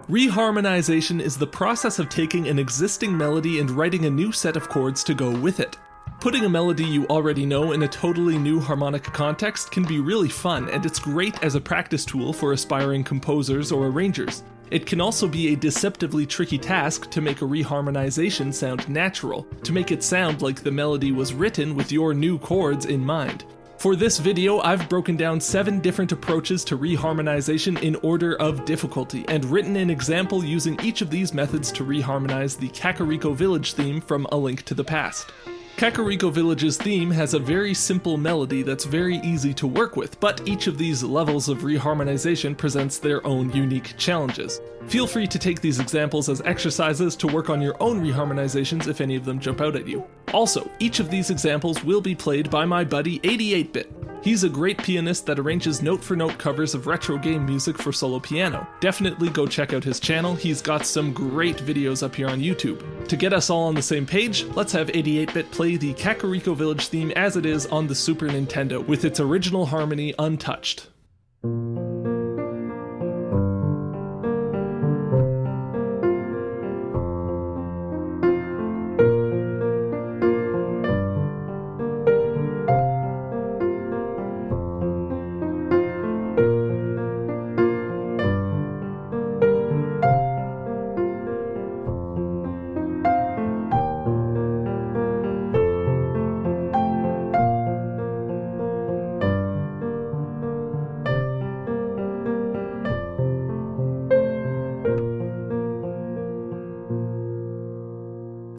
Reharmonization is the process of taking an existing melody and writing a new set of chords to go with it. Putting a melody you already know in a totally new harmonic context can be really fun, and it's great as a practice tool for aspiring composers or arrangers. It can also be a deceptively tricky task to make a reharmonization sound natural, to make it sound like the melody was written with your new chords in mind. For this video, I've broken down 7 different approaches to reharmonization in order of difficulty, and written an example using each of these methods to reharmonize the Kakariko Village theme from A Link to the Past. Kakariko Village's theme has a very simple melody that's very easy to work with, but each of these levels of reharmonization presents their own unique challenges. Feel free to take these examples as exercises to work on your own reharmonizations if any of them jump out at you. Also, each of these examples will be played by my buddy 88-Bit. He's a great pianist that arranges note-for-note covers of retro game music for solo piano. Definitely go check out his channel, he's got some great videos up here on YouTube. To get us all on the same page, let's have 88-Bit play the Kakariko Village theme as it is on the Super Nintendo, with its original harmony untouched.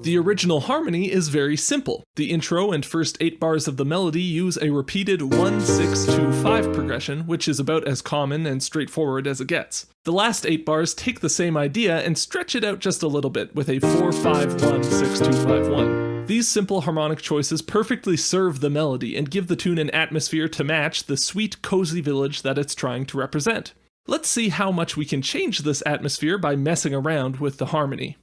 The original harmony is very simple. The intro and first 8 bars of the melody use a repeated 1-6-2-5 progression, which is about as common and straightforward as it gets. The last 8 bars take the same idea and stretch it out just a little bit with a 4-5-1-6-2-5-1. These simple harmonic choices perfectly serve the melody and give the tune an atmosphere to match the sweet, cozy village that it's trying to represent. Let's see how much we can change this atmosphere by messing around with the harmony.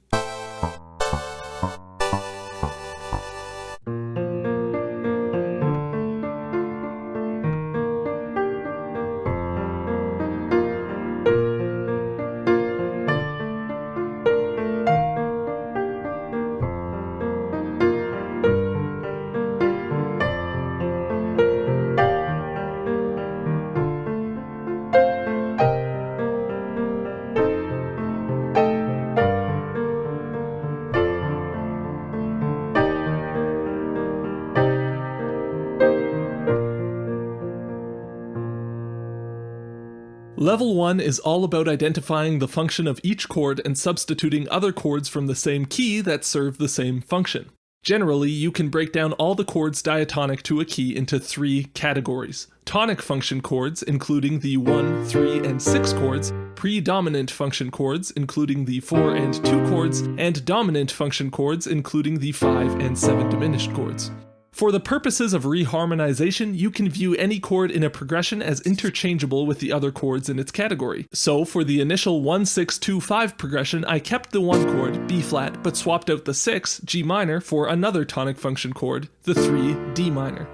Level 1 is all about identifying the function of each chord and substituting other chords from the same key that serve the same function. Generally, you can break down all the chords diatonic to a key into 3 categories. Tonic function chords, including the 1, 3, and 6 chords, predominant function chords, including the 4 and 2 chords, and dominant function chords, including the 5 and 7 diminished chords. For the purposes of reharmonization, you can view any chord in a progression as interchangeable with the other chords in its category. So for the initial 1-6-2-5 progression, I kept the 1 chord, B flat, but swapped out the 6, G minor, for another tonic function chord, the 3, D minor.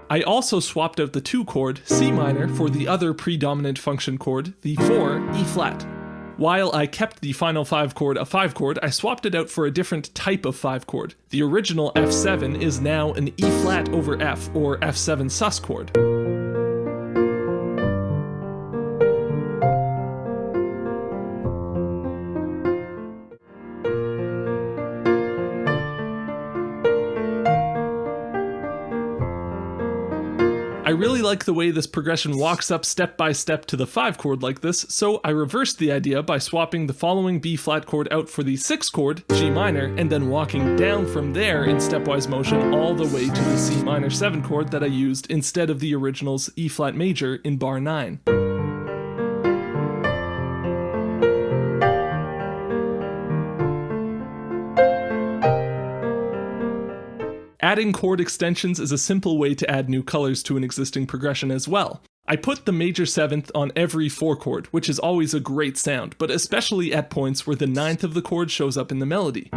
I also swapped out the 2 chord, C minor, for the other predominant function chord, the 4, E flat. While I kept the final 5 chord a 5 chord, I swapped it out for a different type of 5 chord. The original F7 is now an E flat over F, or F7 sus chord. I really like the way this progression walks up step by step to the 5 chord like this, so I reversed the idea by swapping the following B flat chord out for the 6 chord, G minor, and then walking down from there in stepwise motion all the way to the C minor 7 chord that I used instead of the original's E flat major in bar 9. Adding chord extensions is a simple way to add new colors to an existing progression as well. I put the major 7th on every 4 chord, which is always a great sound, but especially at points where the 9th of the chord shows up in the melody.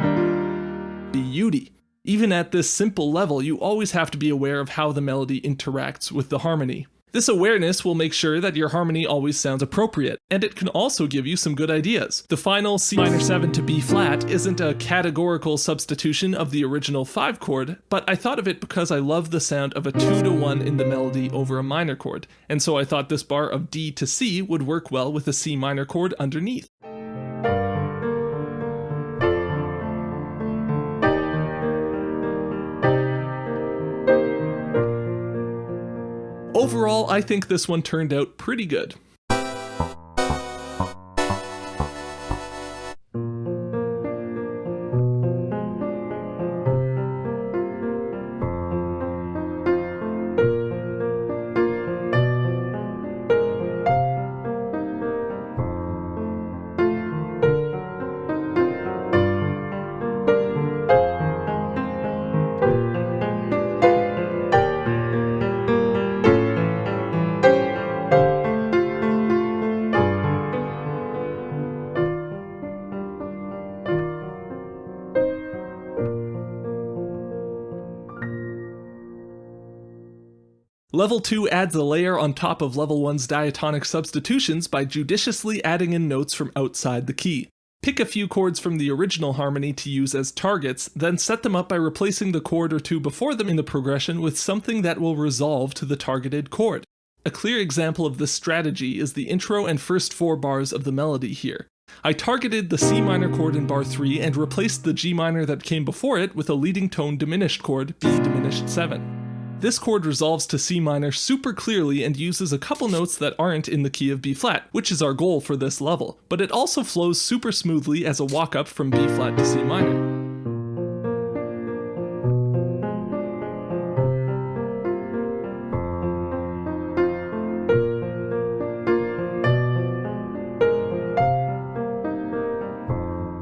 Beauty. Even at this simple level, you always have to be aware of how the melody interacts with the harmony. This awareness will make sure that your harmony always sounds appropriate, and it can also give you some good ideas. The final C minor 7 to B flat isn't a categorical substitution of the original 5 chord, but I thought of it because I love the sound of a 2-to-1 in the melody over a minor chord, and so I thought this bar of D to C would work well with a C minor chord underneath. Overall, I think this one turned out pretty good. Level 2 adds a layer on top of Level 1's diatonic substitutions by judiciously adding in notes from outside the key. Pick a few chords from the original harmony to use as targets, then set them up by replacing the chord or two before them in the progression with something that will resolve to the targeted chord. A clear example of this strategy is the intro and first 4 bars of the melody here. I targeted the C minor chord in bar 3 and replaced the G minor that came before it with a leading tone diminished chord, B diminished 7. This chord resolves to C minor super clearly and uses a couple notes that aren't in the key of B flat, which is our goal for this level, but it also flows super smoothly as a walk-up from B flat to C minor.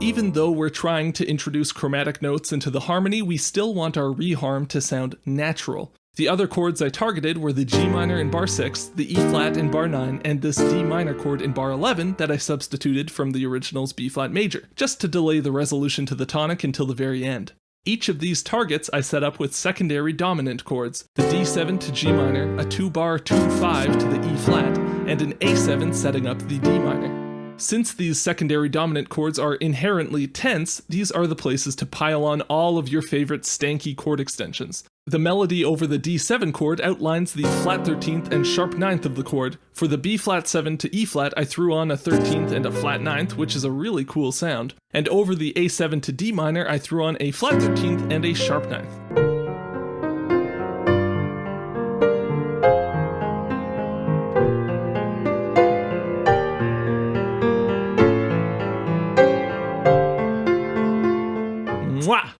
Even though we're trying to introduce chromatic notes into the harmony, we still want our reharm to sound natural. The other chords I targeted were the G minor in bar 6, the E flat in bar 9, and this D minor chord in bar 11 that I substituted from the original's B flat major, just to delay the resolution to the tonic until the very end. Each of these targets I set up with secondary dominant chords, the D7 to G minor, a 2-bar 2-5 to the E flat, and an A7 setting up the D minor. Since these secondary dominant chords are inherently tense, these are the places to pile on all of your favorite stanky chord extensions. The melody over the D7 chord outlines the flat 13th and sharp 9th of the chord. For the B flat 7 to E flat, I threw on a 13th and a flat 9th, which is a really cool sound. And over the A7 to D minor, I threw on a flat 13th and a sharp 9th. Mwah!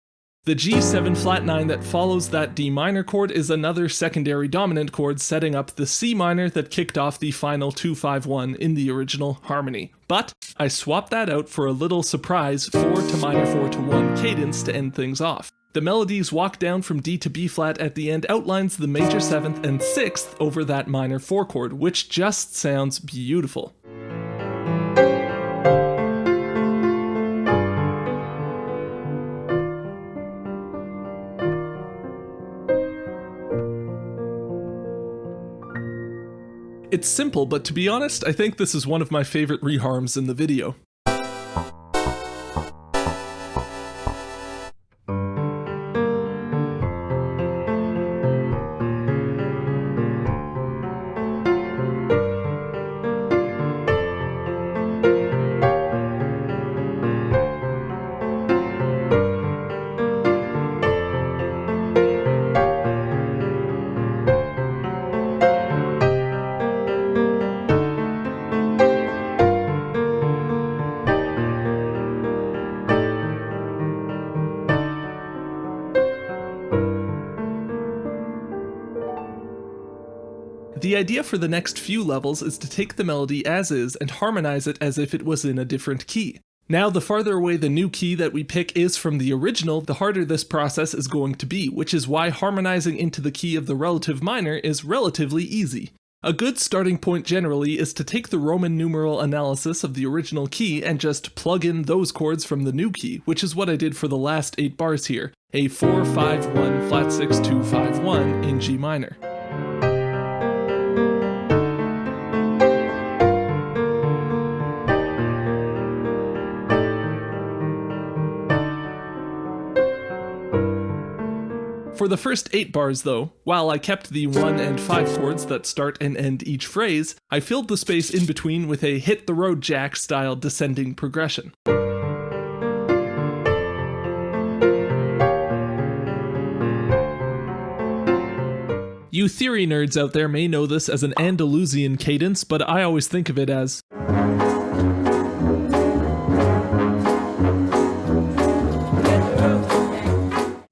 The G7 flat 9 that follows that D minor chord is another secondary dominant chord setting up the C minor that kicked off the final 2-5-1 in the original harmony. But I swapped that out for a little surprise 4 to minor 4 to 1 cadence to end things off. The melody's walk down from D to B flat at the end outlines the major 7th and 6th over that minor 4 chord, which just sounds beautiful. It's simple, but to be honest, I think this is one of my favorite reharms in the video. The idea for the next few levels is to take the melody as is and harmonize it as if it was in a different key. Now, the farther away the new key that we pick is from the original, the harder this process is going to be, which is why harmonizing into the key of the relative minor is relatively easy. A good starting point generally is to take the Roman numeral analysis of the original key and just plug in those chords from the new key, which is what I did for the last 8 bars here, a 4-5-1 flat 6-2-5-1 in G minor. For the first 8 bars though, while I kept the 1 and 5 chords that start and end each phrase, I filled the space in between with a hit the road jack style descending progression. You theory nerds out there may know this as an Andalusian cadence, but I always think of it as...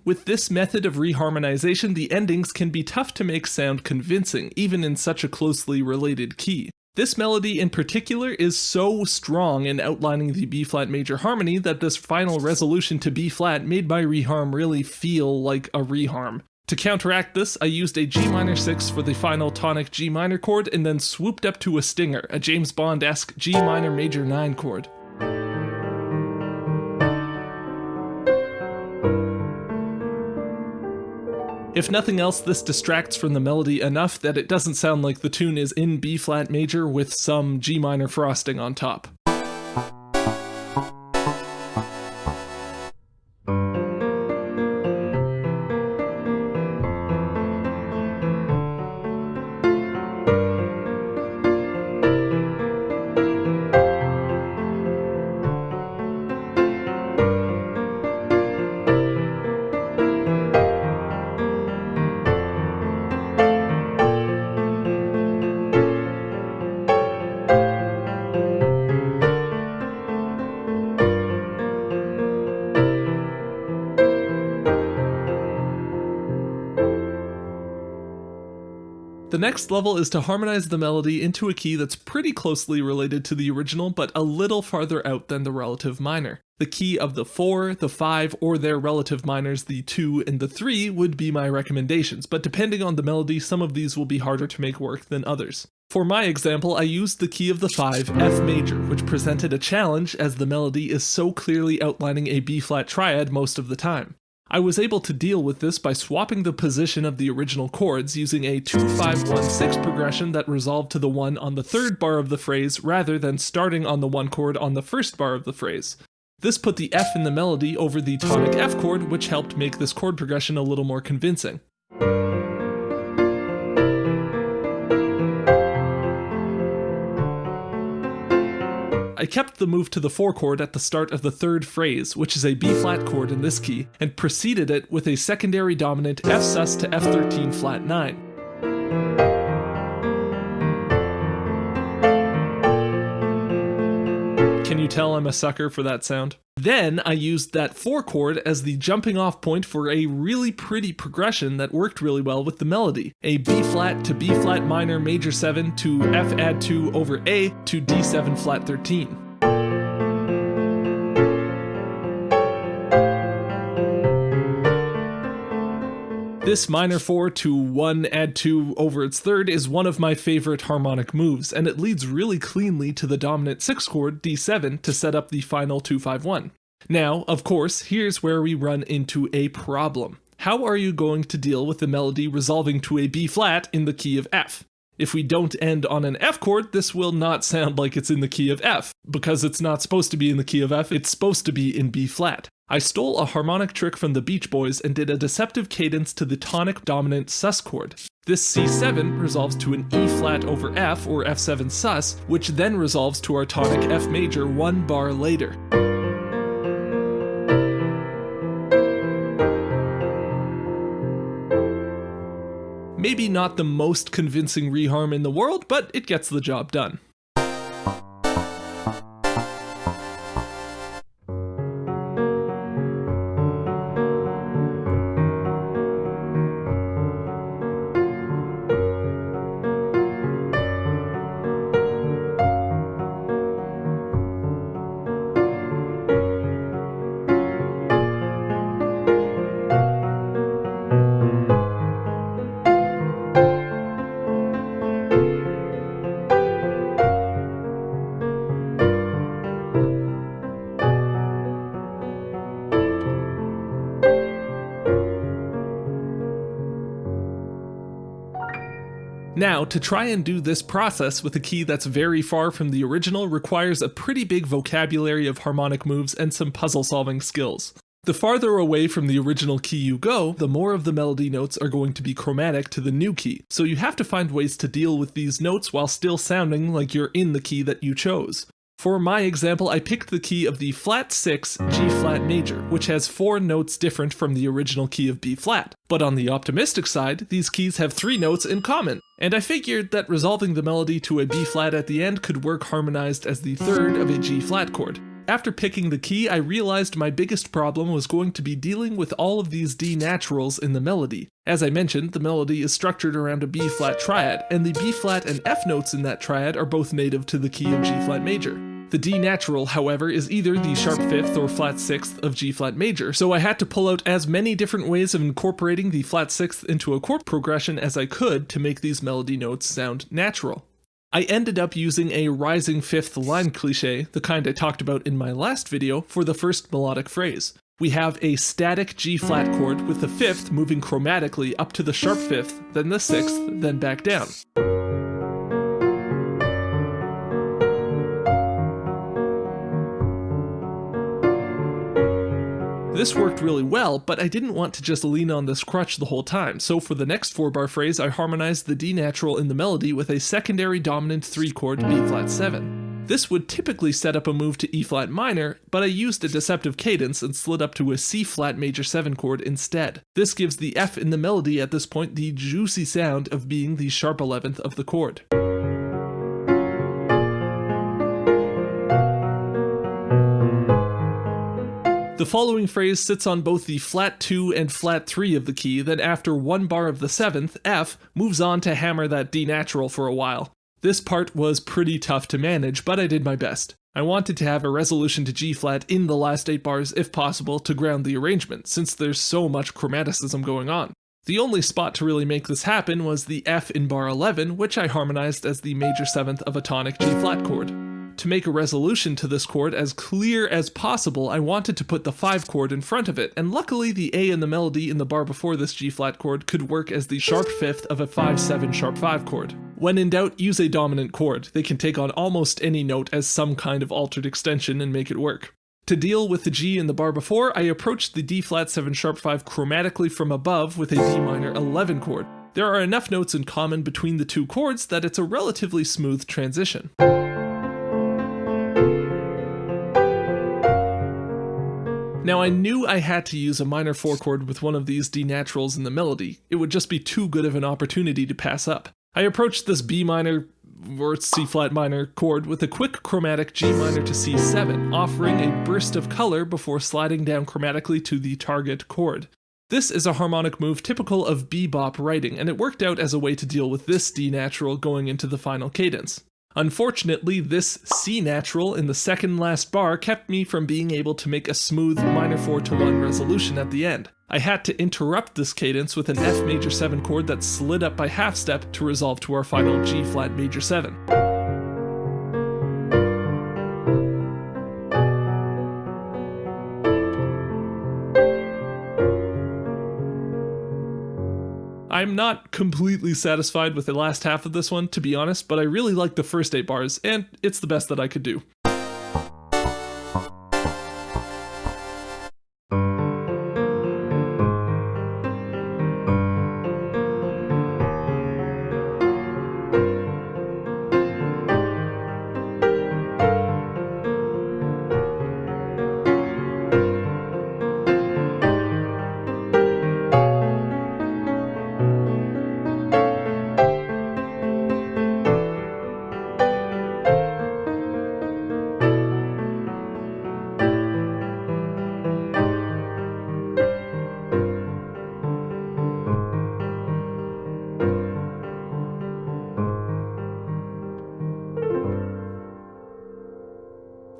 With this method of reharmonization, the endings can be tough to make sound convincing, even in such a closely related key. This melody in particular is so strong in outlining the B-flat major harmony that this final resolution to B-flat made my reharm really feel like a reharm. To counteract this, I used a G minor 6 for the final tonic G minor chord and then swooped up to a stinger, a James Bond-esque G minor major 9 chord. If nothing else, this distracts from the melody enough that it doesn't sound like the tune is in B-flat major with some G minor frosting on top. The next level is to harmonize the melody into a key that's pretty closely related to the original, but a little farther out than the relative minor. The key of the 4, the 5, or their relative minors, the 2 and the 3, would be my recommendations, but depending on the melody, some of these will be harder to make work than others. For my example, I used the key of the 5, F major, which presented a challenge as the melody is so clearly outlining a B-flat triad most of the time. I was able to deal with this by swapping the position of the original chords using a 2-5-1-6 progression that resolved to the 1 on the 3rd bar of the phrase rather than starting on the 1 chord on the 1st bar of the phrase. This put the F in the melody over the tonic F chord, which helped make this chord progression a little more convincing. I kept the move to the 4 chord at the start of the 3rd phrase, which is a B-flat chord in this key, and preceded it with a secondary dominant F sus to F13 flat 9. Can you tell I'm a sucker for that sound? Then I used that 4 chord as the jumping off point for a really pretty progression that worked really well with the melody. A B-flat to B-flat minor major 7 to F add 2 over A to D7 flat 13. This minor 4 to 1 add 2 over its 3rd is one of my favorite harmonic moves, and it leads really cleanly to the dominant 6 chord D7 to set up the final 2-5-1. Now, of course, here's where we run into a problem. How are you going to deal with the melody resolving to a B-flat in the key of F? If we don't end on an F chord, this will not sound like it's in the key of F. Because it's not supposed to be in the key of F, it's supposed to be in B-flat. I stole a harmonic trick from the Beach Boys and did a deceptive cadence to the tonic dominant sus chord. This C7 resolves to an E flat over F or F7 sus, which then resolves to our tonic F major 1 bar later. Maybe not the most convincing reharm in the world, but it gets the job done. Now, to try and do this process with a key that's very far from the original requires a pretty big vocabulary of harmonic moves and some puzzle-solving skills. The farther away from the original key you go, the more of the melody notes are going to be chromatic to the new key, so you have to find ways to deal with these notes while still sounding like you're in the key that you chose. For my example, I picked the key of the flat 6 G flat major, which has 4 notes different from the original key of B flat. But on the optimistic side, these keys have 3 notes in common, and I figured that resolving the melody to a B flat at the end could work harmonized as the third of a G flat chord. After picking the key, I realized my biggest problem was going to be dealing with all of these D naturals in the melody. As I mentioned, the melody is structured around a B flat triad, and the B flat and F notes in that triad are both native to the key of G flat major. The D natural, however, is either the sharp 5th or flat 6th of G flat major, so I had to pull out as many different ways of incorporating the flat 6th into a chord progression as I could to make these melody notes sound natural. I ended up using a rising 5th line cliché, the kind I talked about in my last video, for the first melodic phrase. We have a static G flat chord with the 5th moving chromatically up to the sharp 5th, then the 6th, then back down. This worked really well, but I didn't want to just lean on this crutch the whole time, so for the next 4-bar phrase I harmonized the D natural in the melody with a secondary dominant 3-chord B flat 7. This would typically set up a move to E flat minor, but I used a deceptive cadence and slid up to a C flat major 7 chord instead. This gives the F in the melody at this point the juicy sound of being the sharp 11th of the chord. The following phrase sits on both the flat 2 and flat 3 of the key, then after 1 bar of the 7th, F moves on to hammer that D natural for a while. This part was pretty tough to manage, but I did my best. I wanted to have a resolution to G flat in the last 8 bars if possible to ground the arrangement, since there's so much chromaticism going on. The only spot to really make this happen was the F in bar 11, which I harmonized as the major 7th of a tonic G flat chord. To make a resolution to this chord as clear as possible, I wanted to put the 5 chord in front of it, and luckily the A in the melody in the bar before this G flat chord could work as the sharp 5th of a 5-7 sharp 5 chord. When in doubt, use a dominant chord. They can take on almost any note as some kind of altered extension and make it work. To deal with the G in the bar before, I approached the D flat 7 sharp 5 chromatically from above with a D minor 11 chord. There are enough notes in common between the two chords that it's a relatively smooth transition. Now I knew I had to use a minor 4 chord with one of these D naturals in the melody. It would just be too good of an opportunity to pass up. I approached this B minor or C flat minor chord with a quick chromatic G minor to C7, offering a burst of color before sliding down chromatically to the target chord. This is a harmonic move typical of bebop writing, and it worked out as a way to deal with this D natural going into the final cadence. Unfortunately, this C natural in the second last bar kept me from being able to make a smooth minor 4-1 resolution at the end. I had to interrupt this cadence with an F major 7 chord that slid up by half step to resolve to our final G flat major 7. I'm not completely satisfied with the last half of this one, to be honest, but I really like the first 8 bars, and it's the best that I could do.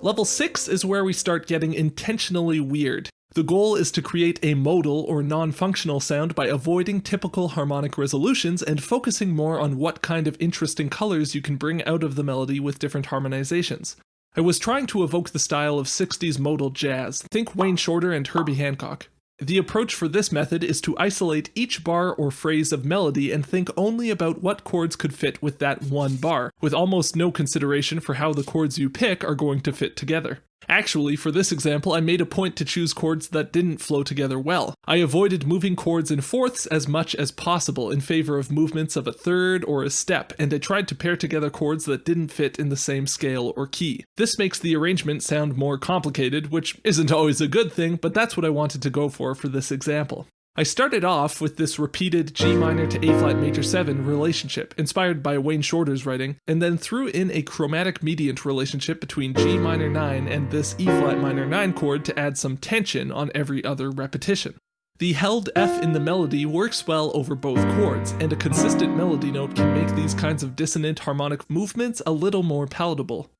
Level 6 is where we start getting intentionally weird. The goal is to create a modal or non-functional sound by avoiding typical harmonic resolutions and focusing more on what kind of interesting colors you can bring out of the melody with different harmonizations. I was trying to evoke the style of 60s modal jazz, think Wayne Shorter and Herbie Hancock. The approach for this method is to isolate each bar or phrase of melody and think only about what chords could fit with that one bar, with almost no consideration for how the chords you pick are going to fit together. Actually, for this example, I made a point to choose chords that didn't flow together well. I avoided moving chords in fourths as much as possible in favor of movements of a third or a step, and I tried to pair together chords that didn't fit in the same scale or key. This makes the arrangement sound more complicated, which isn't always a good thing, but that's what I wanted to go for this example. I started off with this repeated G minor to A flat major 7 relationship, inspired by Wayne Shorter's writing, and then threw in a chromatic mediant relationship between G minor 9 and this E flat minor 9 chord to add some tension on every other repetition. The held F in the melody works well over both chords, and a consistent melody note can make these kinds of dissonant harmonic movements a little more palatable.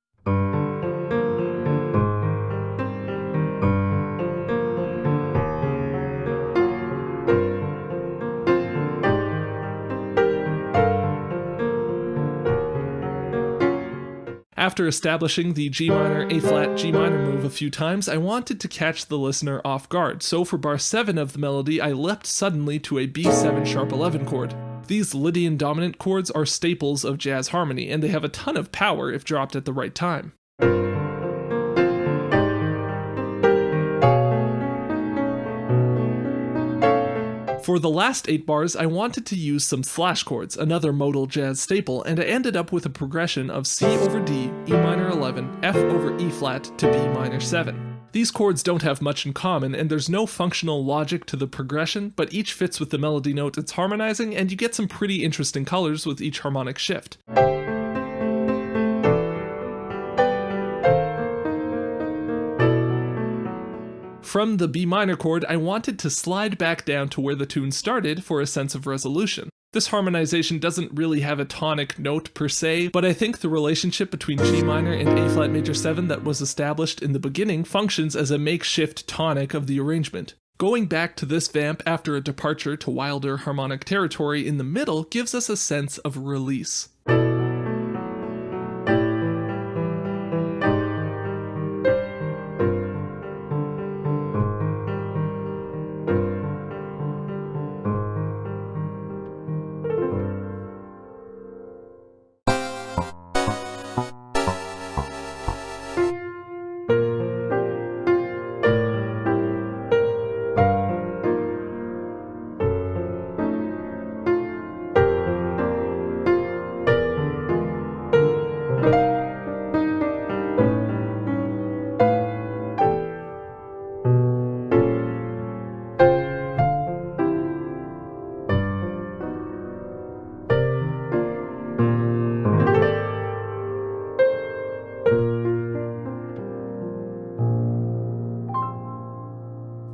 After establishing the G minor, A flat, G minor move a few times, I wanted to catch the listener off guard, so for bar 7 of the melody, I leapt suddenly to a B7 sharp 11 chord. These Lydian dominant chords are staples of jazz harmony, and they have a ton of power if dropped at the right time. For the last 8 bars, I wanted to use some slash chords, another modal jazz staple, and I ended up with a progression of C over D, E minor 11, F over E flat to B minor 7. These chords don't have much in common, and there's no functional logic to the progression, but each fits with the melody note it's harmonizing, and you get some pretty interesting colors with each harmonic shift. From the B minor chord, I wanted to slide back down to where the tune started for a sense of resolution. This harmonization doesn't really have a tonic note per se, but I think the relationship between G minor and A flat major 7 that was established in the beginning functions as a makeshift tonic of the arrangement. Going back to this vamp after a departure to wilder harmonic territory in the middle gives us a sense of release.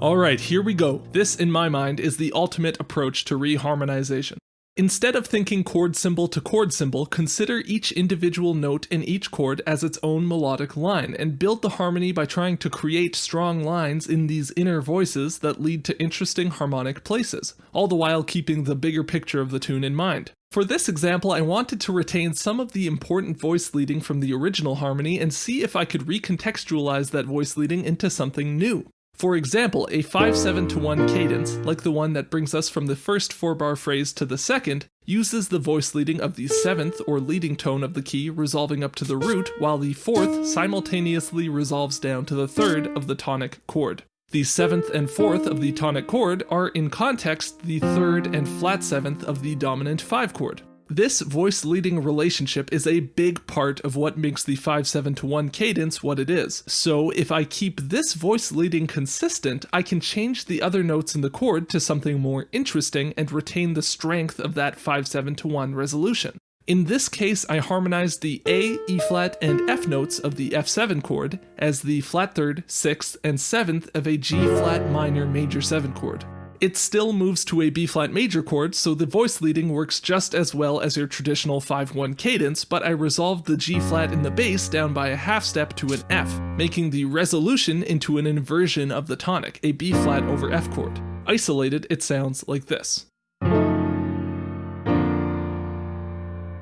Alright, here we go. This, in my mind, is the ultimate approach to reharmonization. Instead of thinking chord symbol to chord symbol, consider each individual note in each chord as its own melodic line, and build the harmony by trying to create strong lines in these inner voices that lead to interesting harmonic places, all the while keeping the bigger picture of the tune in mind. For this example, I wanted to retain some of the important voice leading from the original harmony and see if I could recontextualize that voice leading into something new. For example, a 5-7-1 cadence, like the one that brings us from the first 4-bar phrase to the second, uses the voice leading of the 7th or leading tone of the key resolving up to the root, while the 4th simultaneously resolves down to the 3rd of the tonic chord. The 7th and 4th of the tonic chord are in context the 3rd and flat 7th of the dominant 5 chord. This voice-leading relationship is a big part of what makes the 5-7-1 cadence what it is, so if I keep this voice leading consistent, I can change the other notes in the chord to something more interesting and retain the strength of that 5-7-1 resolution. In this case, I harmonized the A, E flat, and F notes of the F7 chord as the flat 3rd, 6th, and 7th of a G flat minor major 7 chord. It still moves to a B flat major chord, so the voice leading works just as well as your traditional 5-1 cadence, but I resolved the G flat in the bass down by a half step to an F, making the resolution into an inversion of the tonic, a B flat over F chord. Isolated, it sounds like this.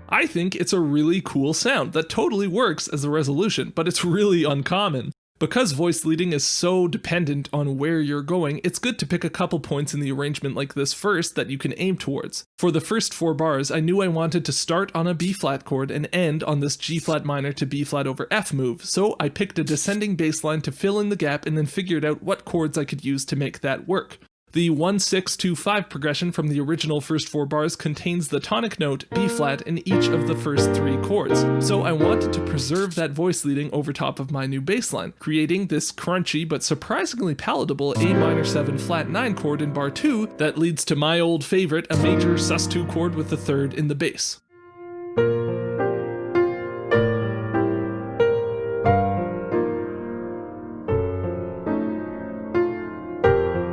I think it's a really cool sound that totally works as a resolution, but it's really uncommon. Because voice leading is so dependent on where you're going, it's good to pick a couple points in the arrangement like this first that you can aim towards. For the first 4 bars, I knew I wanted to start on a B-flat chord and end on this G-flat minor to B-flat over F move, so I picked a descending bass line to fill in the gap and then figured out what chords I could use to make that work. The 1-6-2-5 progression from the original first 4 bars contains the tonic note B-flat in each of the first 3 chords, so I wanted to preserve that voice leading over top of my new bass line, creating this crunchy but surprisingly palatable A minor 7 flat 9 chord in bar 2 that leads to my old favorite, a major sus2 chord with the 3rd in the bass.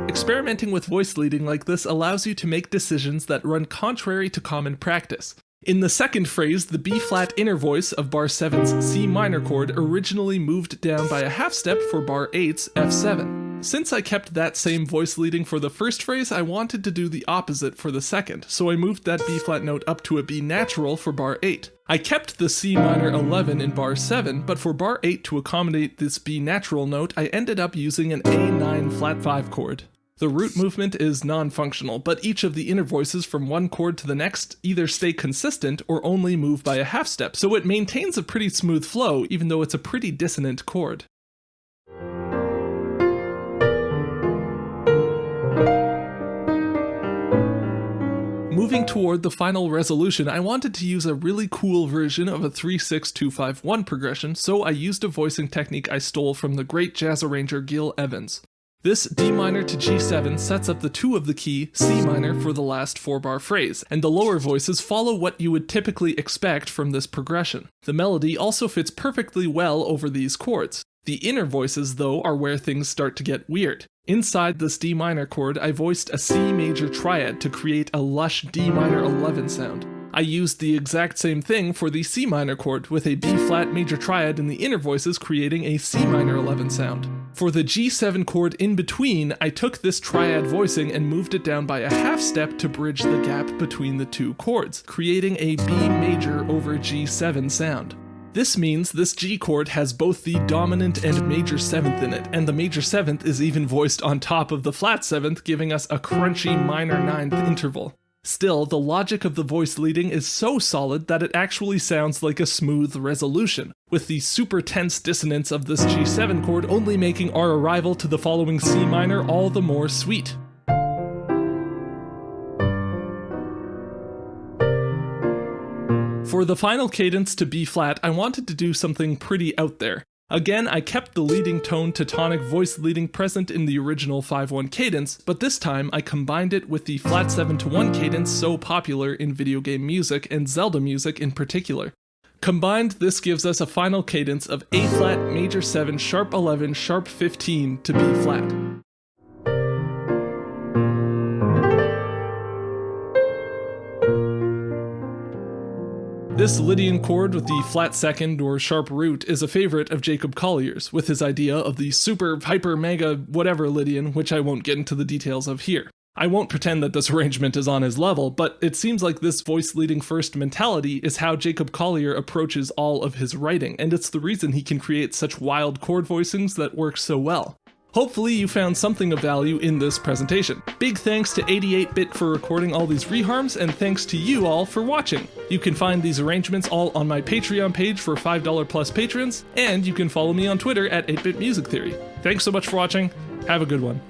Experimenting with voice leading like this allows you to make decisions that run contrary to common practice. In the second phrase, the B-flat inner voice of bar 7's C minor chord originally moved down by a half step for bar 8's F7. Since I kept that same voice leading for the first phrase, I wanted to do the opposite for the second, so I moved that B-flat note up to a B natural for bar 8. I kept the C minor 11 in bar 7, but for bar 8 to accommodate this B natural note, I ended up using an A9 flat 5 chord. The root movement is non-functional, but each of the inner voices from one chord to the next either stay consistent or only move by a half step, so it maintains a pretty smooth flow even though it's a pretty dissonant chord. Moving toward the final resolution, I wanted to use a really cool version of a 3-6-2-5-1 progression, so I used a voicing technique I stole from the great jazz arranger Gil Evans. This D minor to G7 sets up the 2 of the key C minor for the last 4-bar phrase, and the lower voices follow what you would typically expect from this progression. The melody also fits perfectly well over these chords. The inner voices, though, are where things start to get weird. Inside this D minor chord, I voiced a C major triad to create a lush D minor 11 sound. I used the exact same thing for the C minor chord, with a B-flat major triad in the inner voices creating a C minor 11 sound. For the G7 chord in between, I took this triad voicing and moved it down by a half step to bridge the gap between the 2 chords, creating a B major over G7 sound. This means this G chord has both the dominant and major 7th in it, and the major 7th is even voiced on top of the flat 7th, giving us a crunchy minor 9th interval. Still, the logic of the voice leading is so solid that it actually sounds like a smooth resolution, with the super tense dissonance of this G7 chord only making our arrival to the following C minor all the more sweet. For the final cadence to B-flat, I wanted to do something pretty out there. Again, I kept the leading tone to tonic voice leading present in the original 5-1 cadence, but this time I combined it with the flat 7-1 cadence so popular in video game music and Zelda music in particular. Combined, this gives us a final cadence of A-flat, major 7, sharp 11, sharp 15 to B-flat. This Lydian chord with the flat 2nd or sharp root is a favorite of Jacob Collier's, with his idea of the super, hyper, mega, whatever Lydian, which I won't get into the details of here. I won't pretend that this arrangement is on his level, but it seems like this voice leading first mentality is how Jacob Collier approaches all of his writing, and it's the reason he can create such wild chord voicings that work so well. Hopefully you found something of value in this presentation. Big thanks to 88bit for recording all these reharms, and thanks to you all for watching. You can find these arrangements all on my Patreon page for $5 plus patrons, and you can follow me on Twitter at 8bit Music Theory. Thanks so much for watching, have a good one.